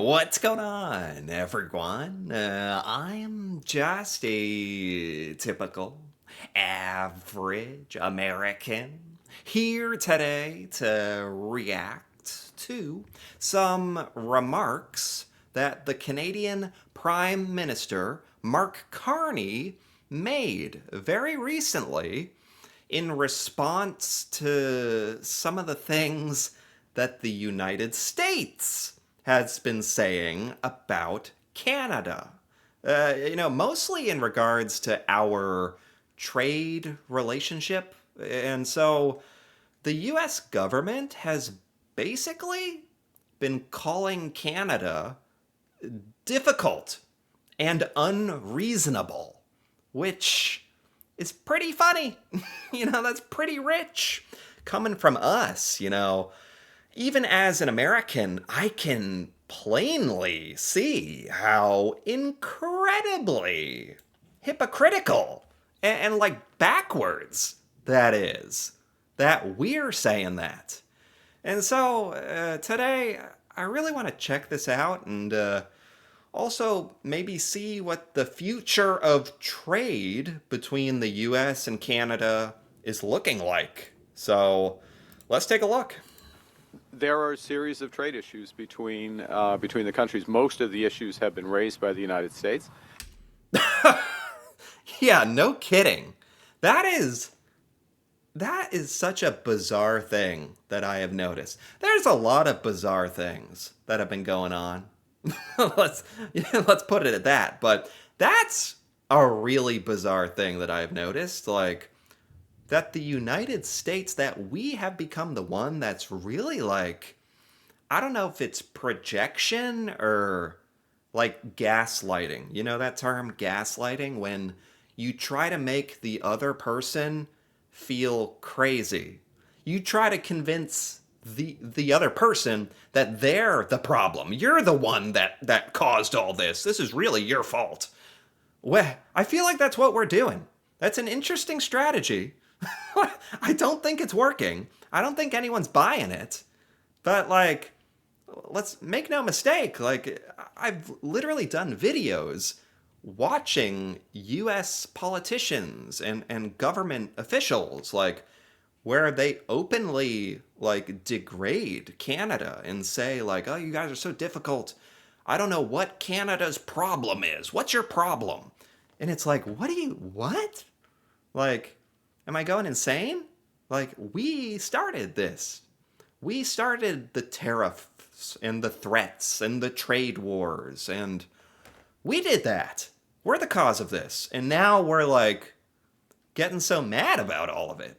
What's going on, everyone? I'm just a typical, average American here today to react to some remarks that the Canadian Prime Minister, Mark Carney, made very recently in response to some of the things that the United States has been saying about Canada. Mostly in regards to our trade relationship. And so the US government has basically been calling Canada difficult and unreasonable, which is pretty funny. That's pretty rich coming from us. Even as an American, I can plainly see how incredibly hypocritical and like backwards that is, that we're saying that. And so today, I really want to check this out and also maybe see what the future of trade between the US and Canada is looking like. So let's take a look. There are a series of trade issues between the countries. Most of the issues have been raised by the United States. Yeah, no kidding. That is that is such a bizarre thing that I have noticed. There's a lot of bizarre things that have been going on. let's let's put it at that. But that's a really bizarre thing that I've noticed. Like that the United States, that we have become the one that's really like, I don't know if it's projection or like gaslighting. You know that term, gaslighting, when you try to make the other person feel crazy. You try to convince the other person that they're the problem. You're the one that caused all this. This is really your fault. Well, I feel like that's what we're doing. That's an interesting strategy. I don't think it's working. I don't think anyone's buying it. But like, let's make no mistake, like I've literally done videos watching US politicians and government officials, like where they openly like degrade Canada and say like, "Oh, you guys are so difficult. I don't know what Canada's problem is. What's your problem?" And it's like, what? Like, am I going insane? Like, we started this. We started the tariffs and the threats and the trade wars, and we did that. We're the cause of this. And now we're like getting so mad about all of it.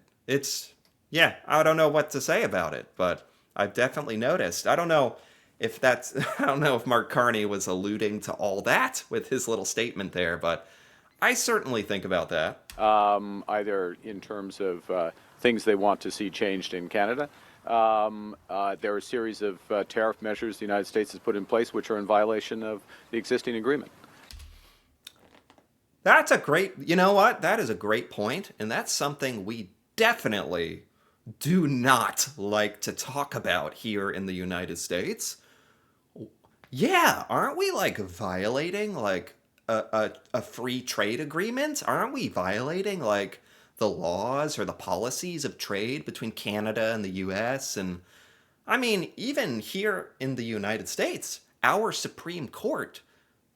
Yeah, I don't know what to say about it, but I've definitely noticed. I don't know if that's, I don't know if Mark Carney was alluding to all that with his little statement there, but I certainly think about that. Either in terms of things they want to see changed in Canada. There are a series of tariff measures the United States has put in place which are in violation of the existing agreement. You know what? That is a great point, and that's something we definitely do not like to talk about here in the United States. Yeah, aren't we like violating like a free trade agreement? Aren't we violating like the laws or the policies of trade between Canada and the US? And I mean, even here in the United States, our Supreme Court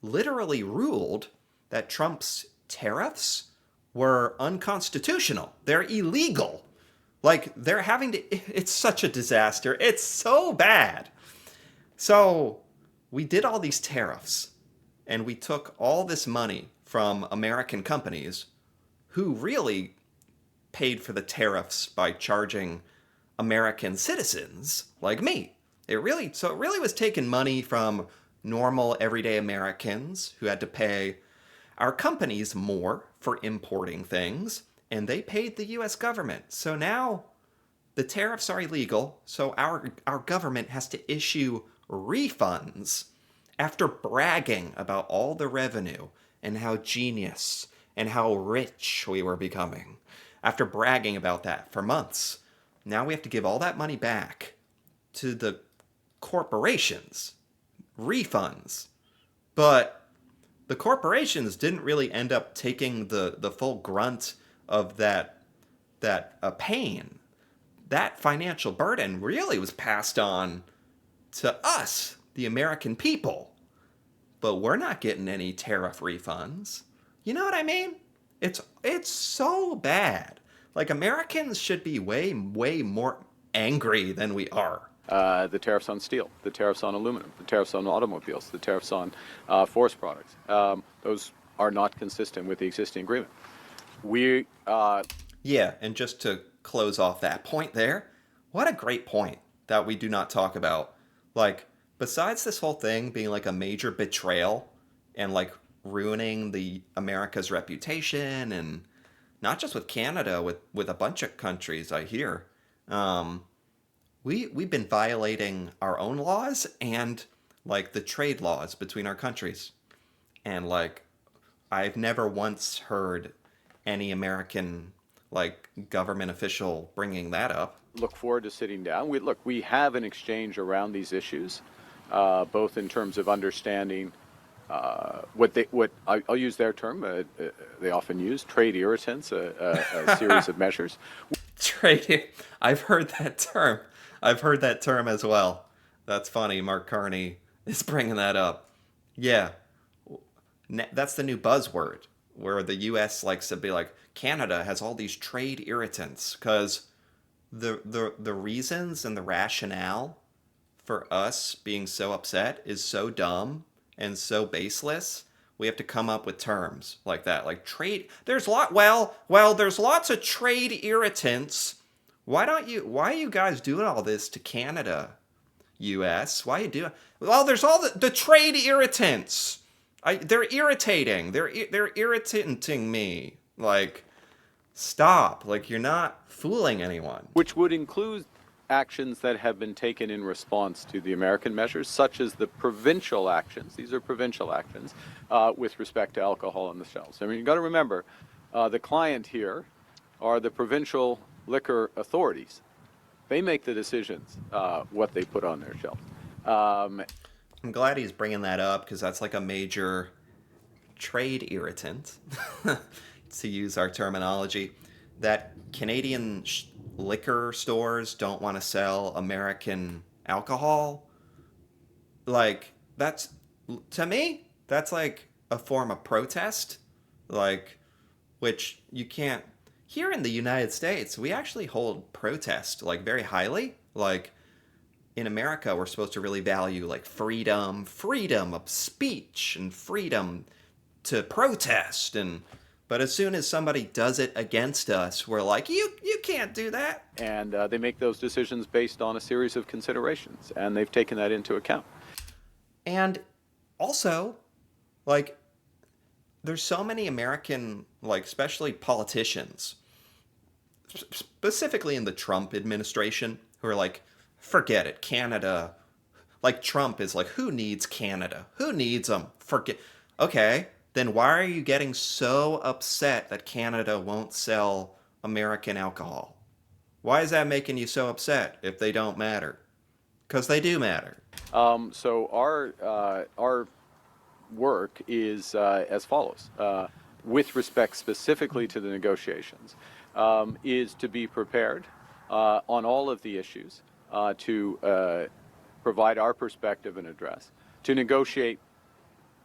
literally ruled that Trump's tariffs were unconstitutional. They're illegal. Like, they're having to. It's such a disaster. It's so bad. So, we did all these tariffs, and we took all this money from American companies who really paid for the tariffs by charging American citizens like me. It really was taking money from normal everyday Americans who had to pay our companies more for importing things, and they paid the US government. So now the tariffs are illegal, so our government has to issue refunds after bragging about all the revenue and how genius and how rich we were becoming. After bragging about that for months, now we have to give all that money back to the corporations, refunds. But the corporations didn't really end up taking the full grunt of that pain. That financial burden really was passed on to us, the American people. But we're not getting any tariff refunds. You know what I mean? It's so bad. Like Americans should be way more angry than we are. The tariffs on steel, the tariffs on aluminum, the tariffs on automobiles, the tariffs on forest products. Those are not consistent with the existing agreement. We Yeah, and just to close off that point there, what a great point that we do not talk about. Like, besides this whole thing being like a major betrayal and like ruining the America's reputation, and not just with Canada, with a bunch of countries I hear, um, we've been violating our own laws and like the trade laws between our countries. And like I've never once heard any American like government official bringing that up. look forward to sitting down. We have an exchange around these issues, both in terms of understanding I'll use their term, they often use trade irritants, a series of measures. Trade. I've heard that term. I've heard that term as well. That's funny. Mark Carney is bringing that up. Yeah, that's the new buzzword where the U.S. likes to be like Canada has all these trade irritants because the reasons and the rationale for us being so upset is so dumb and so baseless. We have to come up with terms like that, like trade. There's there's lots of trade irritants. Why are you guys doing all this to Canada, U.S.? Why are you doing? Well, there's all the trade irritants. They're irritating. They're irritating me. Like, stop. Like, you're not fooling anyone. Which would include actions that have been taken in response to the American measures, such as the provincial actions. These are provincial actions with respect to alcohol on the shelves. I mean, you've got to remember, the client here are the provincial liquor authorities. They make the decisions what they put on their shelves. I'm glad he's bringing that up because that's like a major trade irritant, to use our terminology, that Canadian liquor stores don't want to sell American alcohol. Like, that's, to me, that's like a form of protest, like, which you can't. Here in the United States, we actually hold protest like very highly. Like, in America, we're supposed to really value like freedom of speech and freedom to protest. And but as soon as somebody does it against us, we're like, you can't do that. And they make those decisions based on a series of considerations, and they've taken that into account. And also, like, there's so many American, like, especially politicians, specifically in the Trump administration, who are like, forget it, Canada. Like, Trump is like, who needs Canada? Who needs them? Forget. Okay, then why are you getting so upset that Canada won't sell American alcohol? Why is that making you so upset if they don't matter? Because they do matter. So our work is as follows. With respect specifically to the negotiations, is to be prepared on all of the issues to provide our perspective and address, to negotiate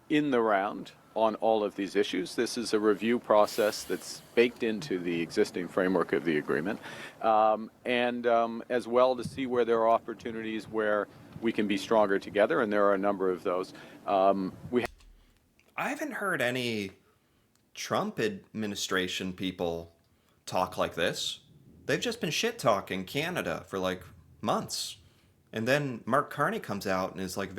in the round on all of these issues. This is a review process that's baked into the existing framework of the agreement, and as well to see where there are opportunities where we can be stronger together, and there are a number of those. I haven't heard any Trump administration people talk like this. They've just been shit talking Canada for like months. And then Mark Carney comes out and is like,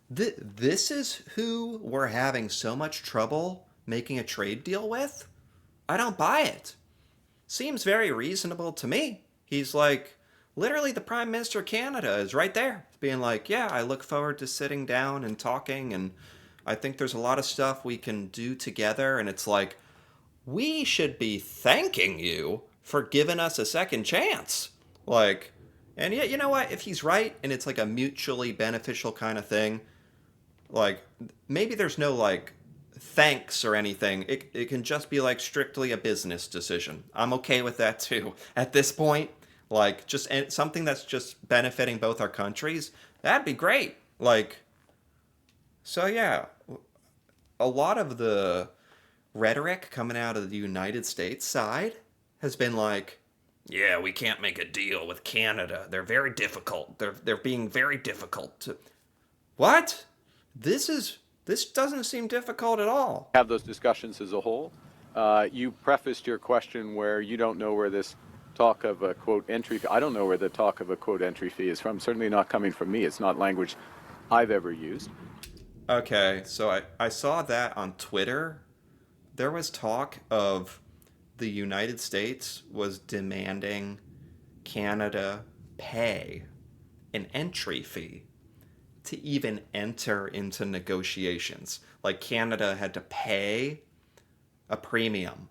this is who we're having so much trouble making a trade deal with? I don't buy it. Seems very reasonable to me. He's like, literally, the Prime Minister of Canada is right there, being like, yeah, I look forward to sitting down and talking, and I think there's a lot of stuff we can do together. And it's like, we should be thanking you for giving us a second chance. Like, and yeah, you know what? If he's right and it's like a mutually beneficial kind of thing, Like maybe there's no like thanks or anything. It can just be like strictly a business decision. I'm okay with that too. At this point, like just something that's just benefiting both our countries, that'd be great. Like so yeah, a lot of the rhetoric coming out of the United States side has been like, yeah, we can't make a deal with Canada. They're very difficult. They're being very difficult to what? This doesn't seem difficult at all. Have those discussions as a whole. You prefaced your question where you don't know where this talk of a quote entry fee. I don't know where the talk of a quote entry fee is from. Certainly not coming from me. It's not language I've ever used. Okay, so I saw that on Twitter. There was talk of the United States was demanding Canada pay an entry fee to even enter into negotiations. Like Canada had to pay a premium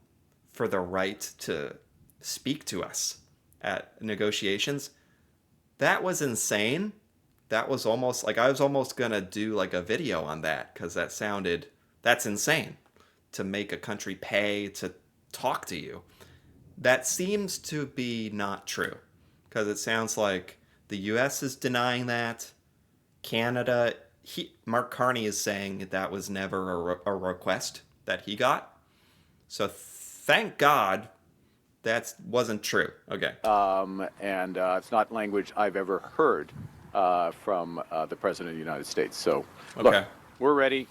for the right to speak to us at negotiations. That was insane. That was almost like I was almost gonna do like a video on that because that's insane to make a country pay to talk to you. That seems to be not true because it sounds like the US is denying that. Canada, Mark Carney is saying that was never a request that he got. So thank God that wasn't true. Okay. And it's not language I've ever heard from the President of the United States. So, look, Okay. we're ready.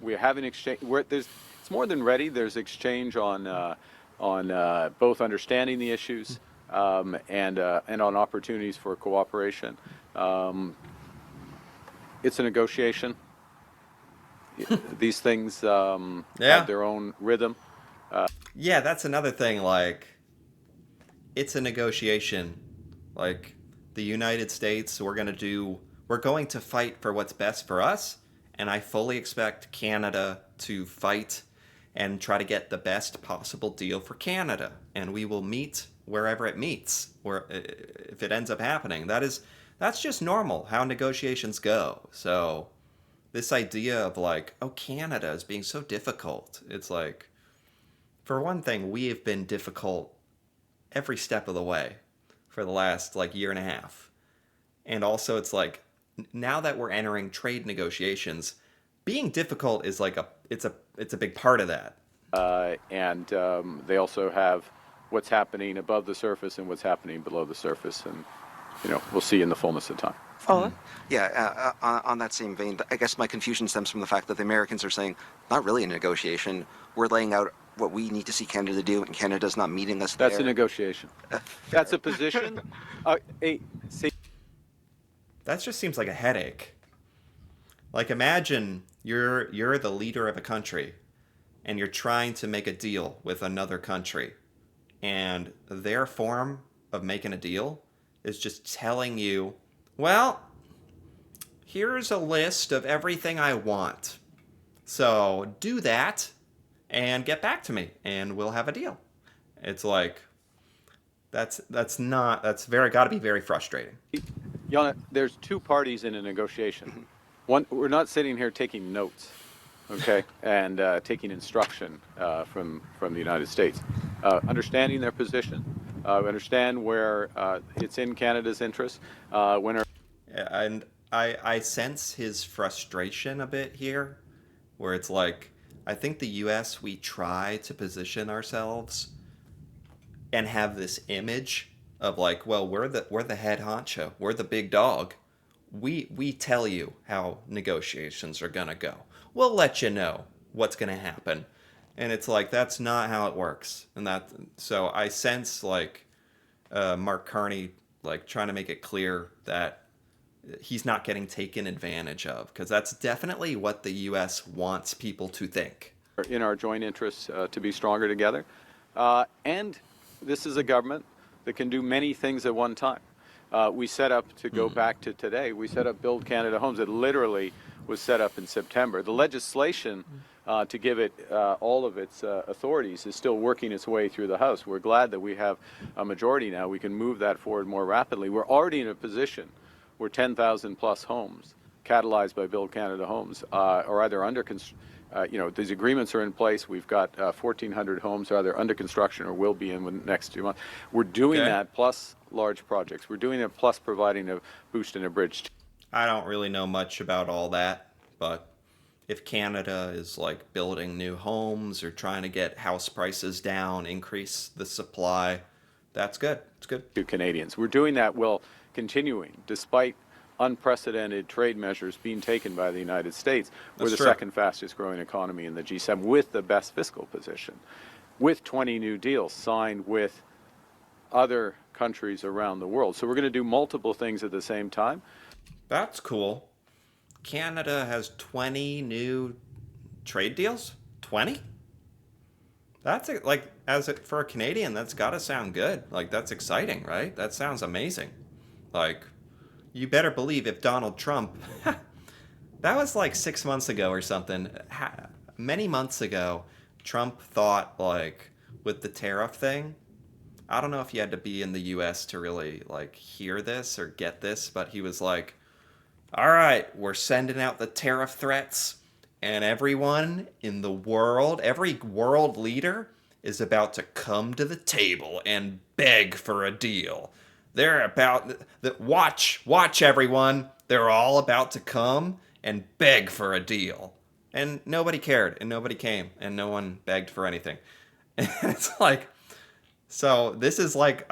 We're having exchange. It's more than ready. There's exchange on both understanding the issues and on opportunities for cooperation. It's a negotiation. These things have Yeah. their own rhythm. Yeah, that's another thing. Like, it's a negotiation. Like, the United States, we're going to fight for what's best for us. And I fully expect Canada to fight and try to get the best possible deal for Canada. And we will meet wherever it meets, where if it ends up happening. That's just normal how negotiations go. So this idea of like, oh, Canada is being so difficult. It's like, for one thing, we have been difficult every step of the way for the last like year and a half. And also it's like now that we're entering trade negotiations, being difficult is like it's a big part of that. And they also have what's happening above the surface and what's happening below the surface. And, we'll see in the fullness of time. Oh, yeah. On that same vein, I guess my confusion stems from the fact that the Americans are saying, not really a negotiation. We're laying out what we need to see Canada do, and Canada's not meeting us That's a there. negotiation. That's a position. See, That just seems like a headache. Like imagine you're the leader of a country and you're trying to make a deal with another country and their form of making a deal is just telling you, well, here's a list of everything I want. So do that and get back to me and we'll have a deal. It's like that's very got to be very frustrating. Yana, there's two parties in a negotiation. One, we're not sitting here taking notes, okay, and taking instruction from the United States. Understanding their position, understand where it's in Canada's interest. And I sense his frustration a bit here, where it's like I think the U.S. we try to position ourselves and have this image of like, well, we're the head honcho, we're the big dog. We tell you how negotiations are gonna go. We'll let you know what's gonna happen, and it's like that's not how it works. And that so I sense like Mark Carney like trying to make it clear that he's not getting taken advantage of because that's definitely what the U.S. wants people to think. In our joint interests to be stronger together. And this is a government that can do many things at one time. We set up, to go back to today, we set up Build Canada Homes. It literally was set up in September. The legislation to give it all of its authorities is still working its way through the House. We're glad that we have a majority now. We can move that forward more rapidly. We're already in a position where 10,000 plus homes catalyzed by Build Canada Homes, are either under these agreements are in place. We've got 1,400 homes either under construction or will be in the next 2 months. We're doing Okay. that plus large projects. We're doing it plus providing a boost and a bridge. I don't really know much about all that, but if Canada is like building new homes or trying to get house prices down, increase the supply, that's good. It's good. To Canadians. We're doing that while continuing, despite unprecedented trade measures being taken by the United States. We're That's the true. second fastest growing economy in the G7 with the best fiscal position, with 20 new deals signed with other countries around the world. So we're going to do multiple things at the same time. That's cool. Canada has 20 new trade deals? 20? That's like for a Canadian, that's got to sound good. Like that's exciting, right? That sounds amazing. Like you better believe if Donald Trump that was like 6 months ago or something. Many months ago, Trump thought like with the tariff thing, I don't know if you had to be in the US to really like hear this or get this, but he was like, "All right, we're sending out the tariff threats and everyone in the world, every world leader is about to come to the table and beg for a deal. They're about watch everyone. They're all about to come and beg for a deal." And nobody cared and nobody came and no one begged for anything. And it's like so this is like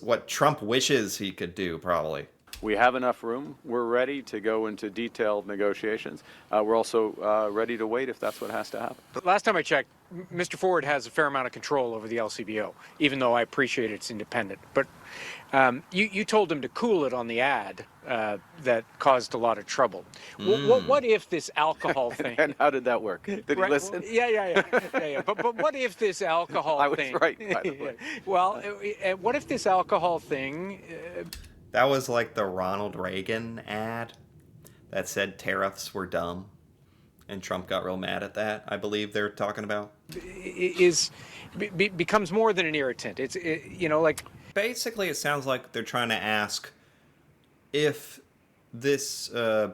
what Trump wishes he could do probably. We have enough room. We're ready to go into detailed negotiations. We're also ready to wait if that's what has to happen. But last time I checked, Mr. Ford has a fair amount of control over the LCBO, even though I appreciate it's independent. But you told him to cool it on the ad that caused a lot of trouble. What if this alcohol thing? And how did that work? Did he listen? Yeah. But what if this alcohol I was thing? right, by the way. Well, what if this alcohol thing? That was like the Ronald Reagan ad that said tariffs were dumb. And Trump got real mad at that, I believe they're talking about. Becomes more than an irritant. It's like Basically, it sounds like they're trying to ask if this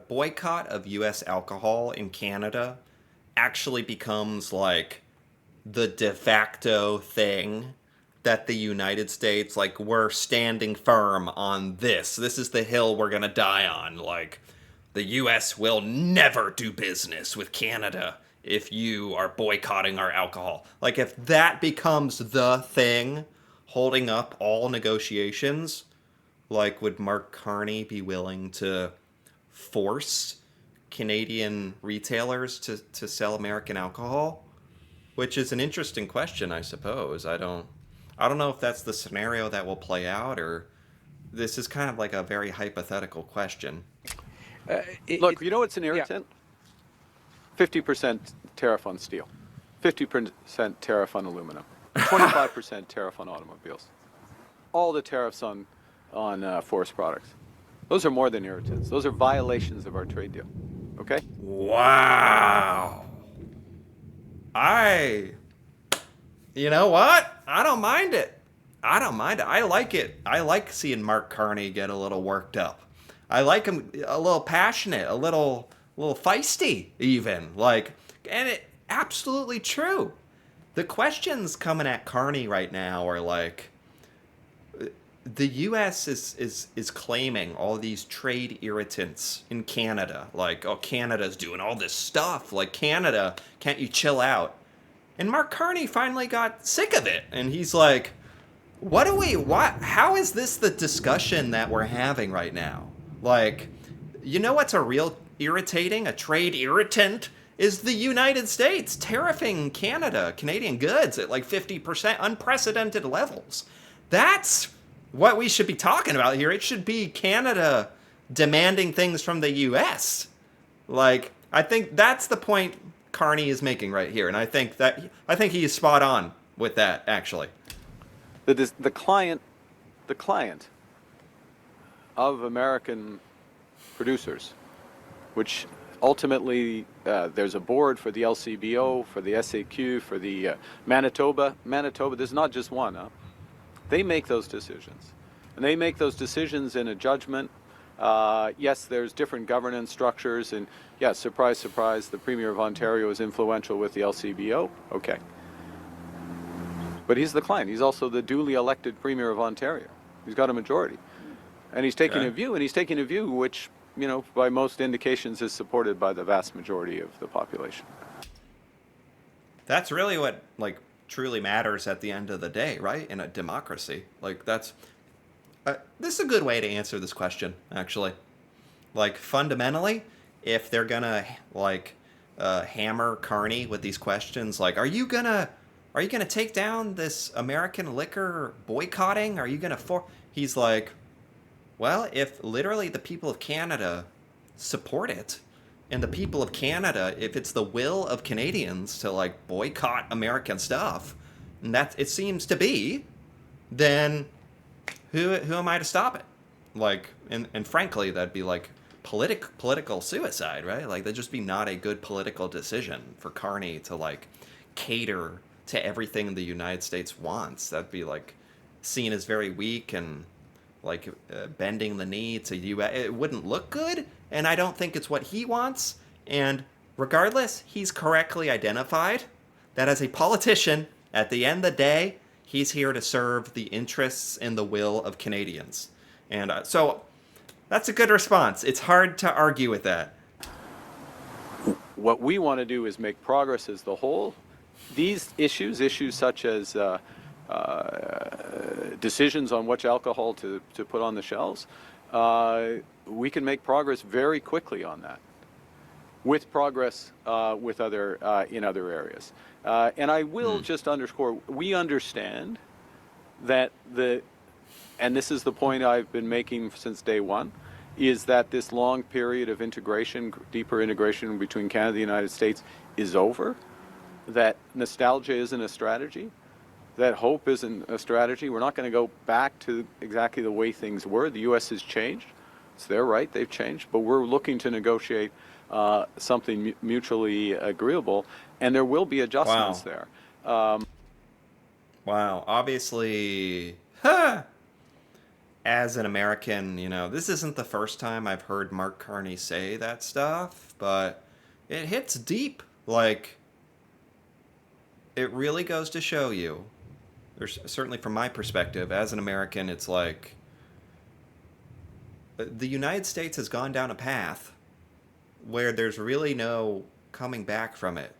boycott of U.S. alcohol in Canada actually becomes like the de facto thing that the United States, like, we're standing firm on this. This is the hill we're gonna die on. Like, the U.S. will never do business with Canada if you are boycotting our alcohol. Like, if that becomes the thing holding up all negotiations, like, would Mark Carney be willing to force Canadian retailers to sell American alcohol? Which is an interesting question, I suppose. I don't know if that's the scenario that will play out, or this is kind of like a very hypothetical question. Look, you know what's an irritant? 50% tariff on steel, 50% tariff on aluminum, 25% tariff on automobiles, all the tariffs on forest products. Those are more than irritants. Those are violations of our trade deal. Okay? Wow. You know what? I don't mind it. I like it. I like seeing Mark Carney get a little worked up. I like him a little passionate, a little feisty even. Like, and it absolutely true. The questions coming at Carney right now are like, the U.S. is claiming all these trade irritants in Canada. Like, oh, Canada's doing all this stuff. Like, Canada, can't you chill out? And Mark Carney finally got sick of it. And he's like, how is this the discussion that we're having right now? Like, you know what's a real irritating, a trade irritant? Is the United States tariffing Canadian goods at like 50%, unprecedented levels. That's what we should be talking about here. It should be Canada demanding things from the U.S. Like, I think that's the point Carney is making right here, and I think he is spot on with that, actually. The client of American producers, which ultimately there's a board for the LCBO, for the SAQ, for the Manitoba. There's not just one. They make those decisions, and they make those decisions in a judgment Yes, there's different governance structures, and yes, surprise, surprise, the Premier of Ontario is influential with the LCBO. Okay. But he's the client. He's also the duly elected Premier of Ontario. He's got a majority. And he's taking Okay. a view, which, by most indications is supported by the vast majority of the population. That's really what like truly matters at the end of the day, right? In a democracy, like that's this is a good way to answer this question, actually. Like fundamentally, if they're gonna like hammer Carney with these questions, like, are you gonna take down this American liquor boycotting? Are you gonna for? He's like, well, if literally the people of Canada support it, and the people of Canada, if it's the will of Canadians to like boycott American stuff, and that it seems to be, then who am I to stop it? Like, and frankly, that'd be like political suicide, right? Like, that'd just be not a good political decision for Carney to like cater to everything the United States wants. That'd be like seen as very weak and like bending the knee to U.S. It wouldn't look good, and I don't think it's what he wants. And regardless, he's correctly identified that as a politician, at the end of the day, he's here to serve the interests and the will of Canadians. And so that's a good response. It's hard to argue with that. What we want to do is make progress as the whole. These issues such as decisions on which alcohol to put on the shelves, we can make progress very quickly on that, with progress with in other areas. And I will just underscore, we understand that and this is the point I've been making since day one, is that this long period of integration, deeper integration between Canada and the United States is over, that nostalgia isn't a strategy, that hope isn't a strategy. We're not going to go back to exactly the way things were. The U.S. has changed. It's their right. They've changed. But we're looking to negotiate something mutually agreeable, and there will be adjustments there. Wow. Obviously, as an American, this isn't the first time I've heard Mark Carney say that stuff, but it hits deep. Like, it really goes to show you, certainly from my perspective, as an American, it's like the United States has gone down a path where there's really no coming back from it.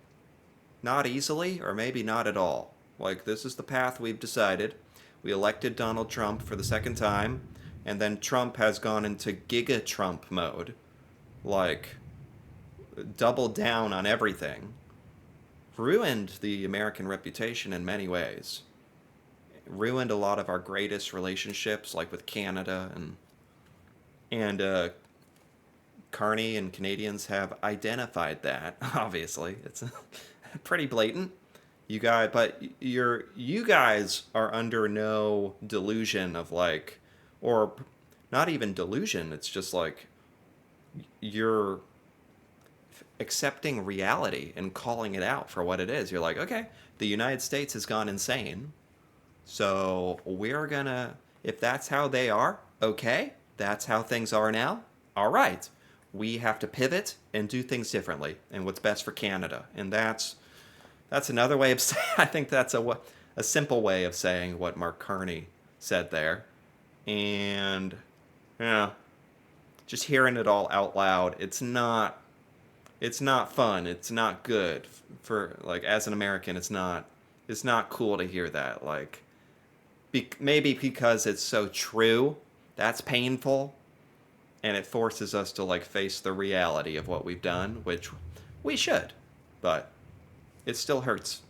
Not easily, or maybe not at all. Like, this is the path we've decided. We elected Donald Trump for the second time, and then Trump has gone into Giga Trump mode. Like, doubled down on everything. Ruined the American reputation in many ways. Ruined a lot of our greatest relationships, like with Canada, and Carney and Canadians have identified that. Obviously, it's pretty blatant. You guys are under no delusion of like, or not even delusion. It's just like you're accepting reality and calling it out for what it is. You're like, okay, the United States has gone insane. So we're gonna, if that's how they are, okay, that's how things are now. All right, we have to pivot and do things differently, and what's best for Canada. And that's another way of saying. I think that's a simple way of saying what Mark Carney said there. And just hearing it all out loud, it's not fun. It's not good for, like, as an American. It's not cool to hear that. Like, maybe because it's so true, that's painful, and it forces us to like face the reality of what we've done, which we should, but it still hurts.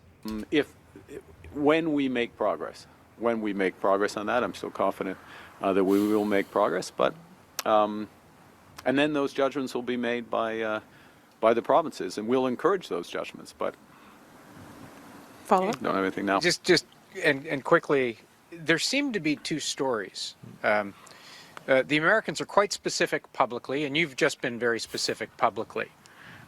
When we make progress on that, I'm still confident that we will make progress. But and then those judgments will be made by the provinces, and we'll encourage those judgments. But Follow up? don't have anything now. Just and quickly, there seem to be two stories. The Americans are quite specific publicly, and you've just been very specific publicly.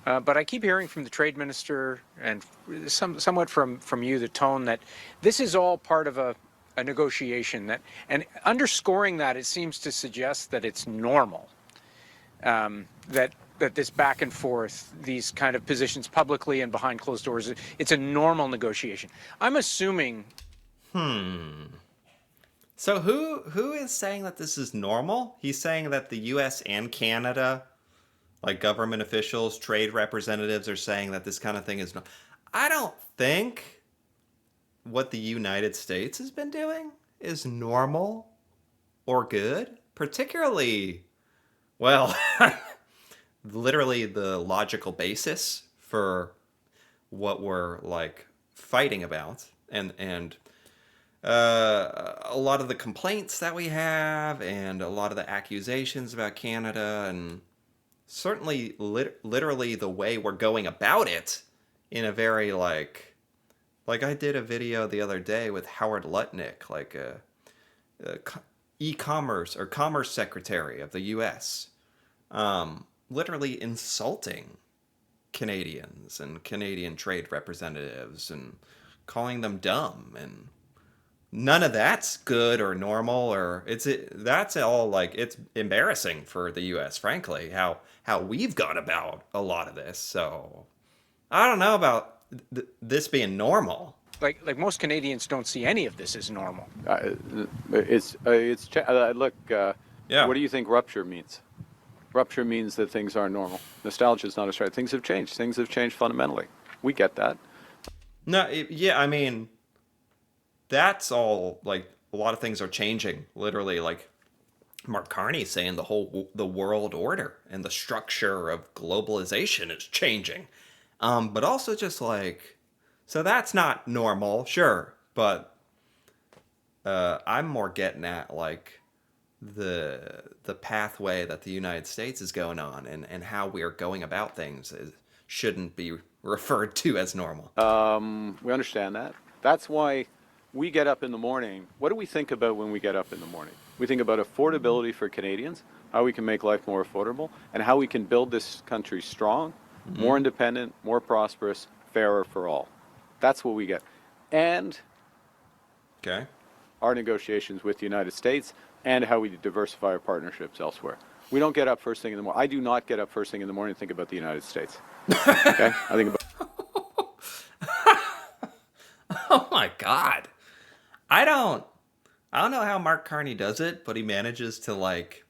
But I keep hearing from the trade minister and somewhat from you the tone that this is all part of a negotiation, and underscoring that, it seems to suggest that it's normal. that this back and forth, these kind of positions publicly and behind closed doors, it's a normal negotiation. I'm assuming. So who is saying that this is normal? He's saying that the U.S. and Canada, like government officials, trade representatives, are saying that this kind of thing is. I don't think what the United States has been doing is normal or good, particularly, well, literally the logical basis for what we're like fighting about, and a lot of the complaints that we have, and a lot of the accusations about Canada, and certainly literally the way we're going about it in a very like I did a video the other day with Howard Lutnick, like a e-commerce or commerce secretary of the U.S., literally insulting Canadians and Canadian trade representatives and calling them dumb, and none of that's good or normal, or that's all like, it's embarrassing for the US, frankly, how we've gone about a lot of this. So I don't know about this being normal. Like most Canadians don't see any of this as normal. Look. Yeah. What do you think rupture means? Rupture means that things aren't normal. Nostalgia is not a stride. Things have changed. Things have changed fundamentally. We get that. No, yeah, I mean, that's all, like, a lot of things are changing, literally, like Mark Carney saying the world order and the structure of globalization is changing. But also just like, so that's not normal, sure, but I'm more getting at like the pathway that the United States is going on, and how we are going about things shouldn't be referred to as normal. We understand that. That's why we get up in the morning. What do we think about when we get up in the morning? We think about affordability for Canadians, how we can make life more affordable, and how we can build this country strong, more independent, more prosperous, fairer for all. That's what we get. And Okay. our negotiations with the United States, and how we diversify our partnerships elsewhere. We don't get up first thing in the morning. I do not get up first thing in the morning and think about the United States. Okay? I think about... Oh my God. I don't know how Mark Carney does it, but he manages to like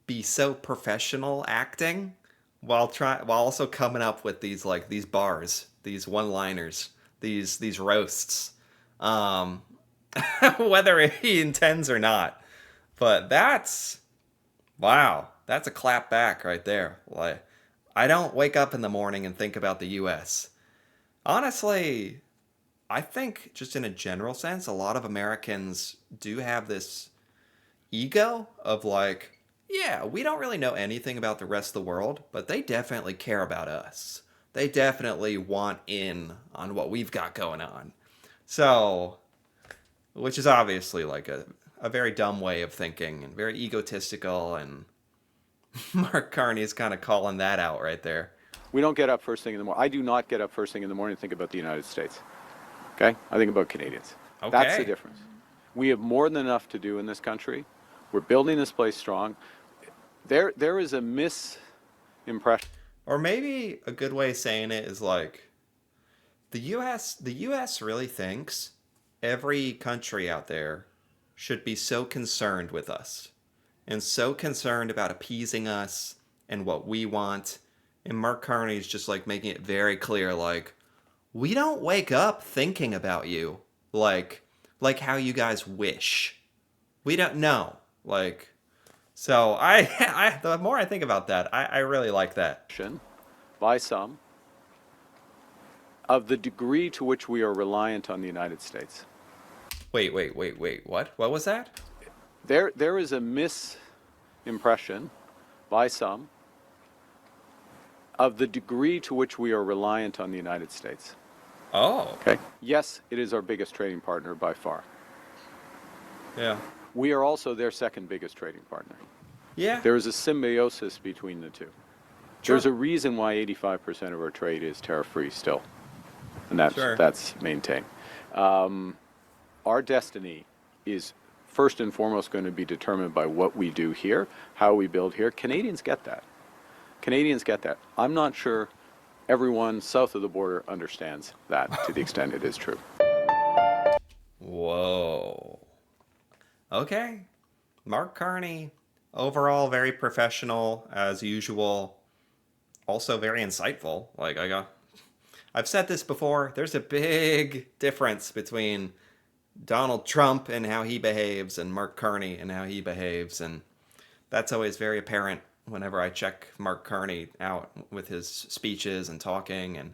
be so professional acting while also coming up with these bars, these one-liners, these roasts. Whether he intends or not. But wow, that's a clap back right there. Like, I don't wake up in the morning and think about the US. Honestly, I think just in a general sense, a lot of Americans do have this ego of like, yeah, we don't really know anything about the rest of the world, but they definitely care about us. They definitely want in on what we've got going on. So, which is obviously like a very dumb way of thinking and very egotistical, and Mark Carney is kind of calling that out right there. We don't get up first thing in the morning. I do not get up first thing in the morning and think about the United States. Okay? I think about Canadians. Okay. That's the difference. We have more than enough to do in this country. We're building this place strong. There is a misimpression. Or maybe a good way of saying it is like, the US really thinks every country out there should be so concerned with us and so concerned about appeasing us and what we want. And Mark Carney's just like making it very clear, like, we don't wake up thinking about you like how you guys wish. We don't know. Like, so I the more I think about that, I really like that. By some, of the degree to which we are reliant on the United States. Wait, what? What was that? There is a misimpression by some of the degree to which we are reliant on the United States. Oh. Okay. Yes, it is our biggest trading partner by far. Yeah. We are also their second biggest trading partner. Yeah. There is a symbiosis between the two. Sure. There's a reason why 85% of our trade is tariff-free still, and that's maintained. Our destiny is first and foremost going to be determined by what we do here, how we build here. Canadians get that. Canadians get that. I'm not sure everyone south of the border understands that to the extent it is true. Whoa. Okay. Mark Carney, overall very professional as usual. Also very insightful. I've said this before, there's a big difference between Donald Trump and how he behaves and Mark Carney and how he behaves, and that's always very apparent whenever I check Mark Carney out with his speeches and talking. And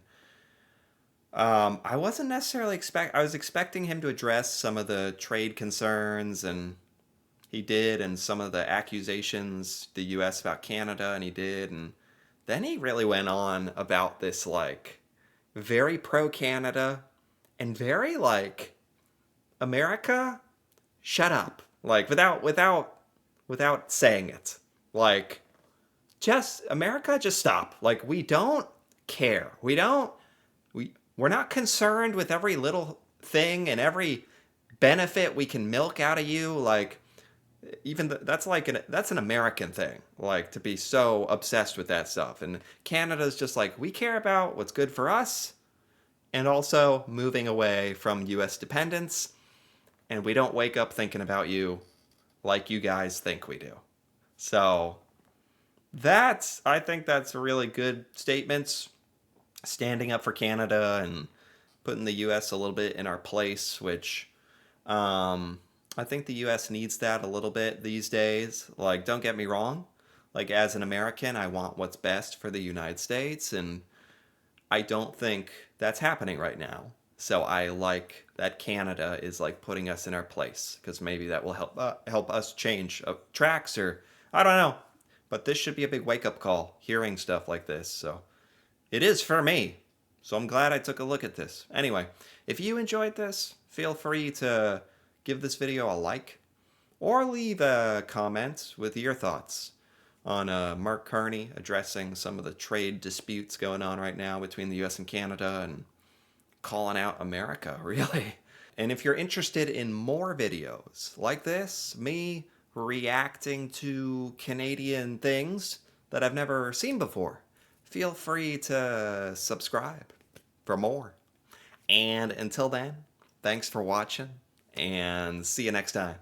I wasn't necessarily I was expecting him to address some of the trade concerns, and he did, and some of the accusations the U.S. about Canada, and he did, and then he really went on about this very pro-Canada and very America, shut up, without saying it, just America, just stop. We don't care. We're not concerned with every little thing and every benefit we can milk out of you. That's an American thing, to be so obsessed with that stuff. And Canada's just we care about what's good for us, and also moving away from U.S. dependence. And we don't wake up thinking about you like you guys think we do. So I think that's a really good statements, standing up for Canada and putting the U.S. a little bit in our place, which I think the U.S. needs that a little bit these days. Don't get me wrong. As an American, I want what's best for the United States, and I don't think that's happening right now. So I like that Canada is putting us in our place, because maybe that will help us change tracks, or I don't know. But this should be a big wake-up call, hearing stuff like this. So it is for me. So I'm glad I took a look at this. Anyway, if you enjoyed this, feel free to give this video a like, or leave a comment with your thoughts on Mark Carney addressing some of the trade disputes going on right now between the U.S. and Canada, and calling out America, really. And if you're interested in more videos like this, me reacting to Canadian things that I've never seen before, feel free to subscribe for more. And until then, thanks for watching, and see you next time.